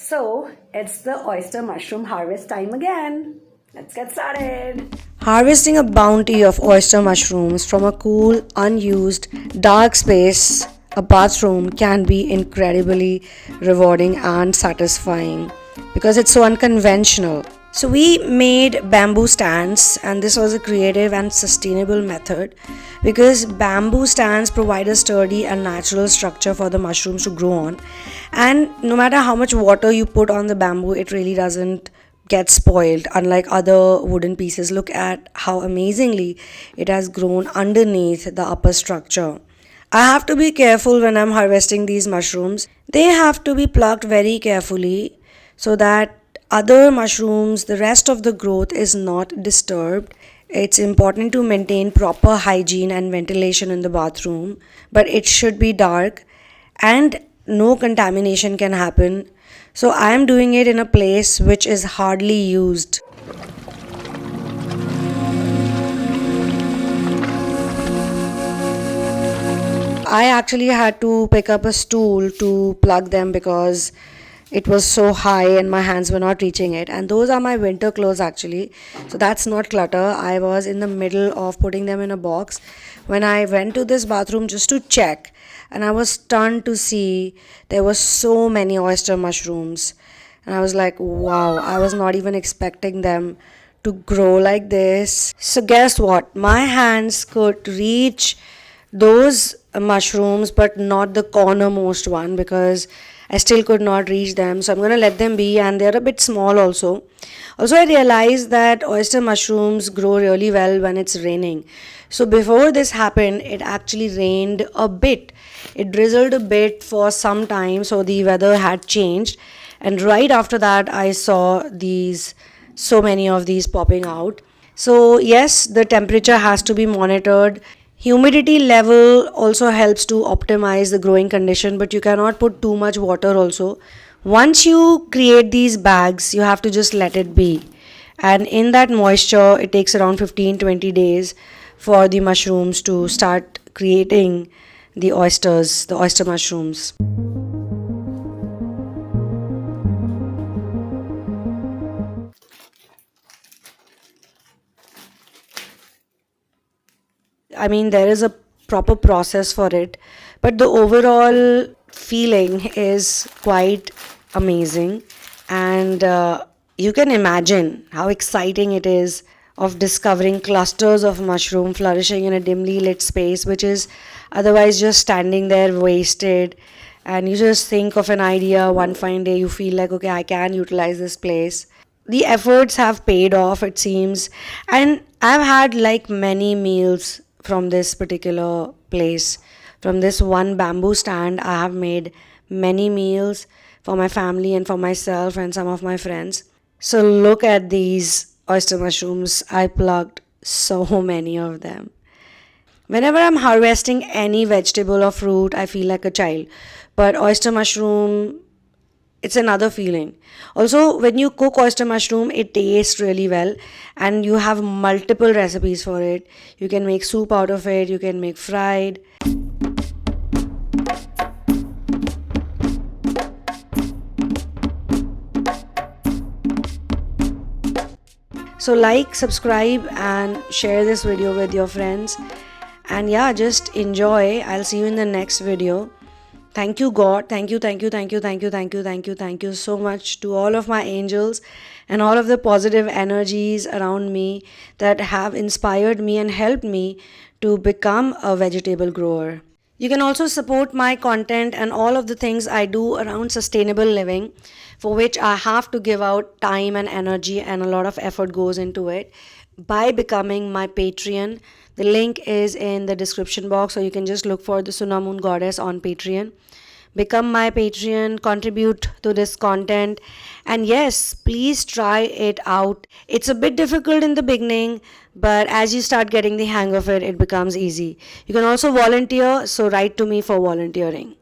So, it's the oyster mushroom harvest time again. Let's get started. Harvesting a bounty of oyster mushrooms from a cool, unused, dark space, a bathroom, can be incredibly rewarding and satisfying because it's so unconventional. So, we made bamboo stands, and this was a creative and sustainable method because bamboo stands provide a sturdy and natural structure for the mushrooms to grow on. And no matter how much water you put on the bamboo, it really doesn't get spoiled, unlike other wooden pieces. Look at how amazingly it has grown underneath the upper structure. I have to be careful when I'm harvesting these mushrooms. They have to be plucked very carefully so that other mushrooms, the rest of the growth is not disturbed. It's important to maintain proper hygiene and ventilation in the bathroom, but it should be dark and no contamination can happen. So I am doing it in a place which is hardly used. I actually had to pick up a stool to plug them because it was so high and my hands were not reaching it. And those are my winter clothes actually. So that's not clutter. I was in the middle of putting them in a box when I went to this bathroom just to check. And I was stunned to see there were so many oyster mushrooms. And I was like, wow, I was not even expecting them to grow like this. So guess what? My hands could reach those mushrooms but not the cornermost one because I still could not reach them. So I'm going to let them be, and they're a bit small also. Also, I realized that oyster mushrooms grow really well when it's raining. So before this happened, it actually rained a bit. It drizzled a bit for some time, so the weather had changed. And right after that, I saw so many of these popping out. So yes, the temperature has to be monitored. Humidity level also helps to optimize the growing condition, but you cannot put too much water also. Once you create these bags, you have to just let it be. And in that moisture, it takes around 15-20 days for the mushrooms to start creating the oyster mushrooms. I mean, there is a proper process for it, but the overall feeling is quite amazing. And you can imagine how exciting it is of discovering clusters of mushroom flourishing in a dimly lit space, which is otherwise just standing there wasted. And you just think of an idea one fine day, you feel like, okay, I can utilize this place. The efforts have paid off, it seems. And I've had like many meals from this particular place. From this one bamboo stand, I have made many meals for my family and for myself and some of my friends. So look at these oyster mushrooms. I plucked so many of them. Whenever I'm harvesting any vegetable or fruit, I feel like a child. But oyster mushroom, it's another feeling. Also, when you cook oyster mushroom, it tastes really well, and you have multiple recipes for it. You can make soup out of it, you can make fried. So like, subscribe and share this video with your friends. And yeah, just enjoy. I'll see you in the next video. Thank you, God. Thank you so much to all of my angels and all of the positive energies around me that have inspired me and helped me to become a vegetable grower. You can also support my content and all of the things I do around sustainable living, for which I have to give out time and energy, and a lot of effort goes into it, by becoming my Patreon. The link is in the description box, or you can just look for the TheSunamoon Goddess on Patreon. Become my Patreon, contribute to this content, and yes, please try it out. It's a bit difficult in the beginning, but as you start getting the hang of it, it becomes easy. You can also volunteer, so write to me for volunteering.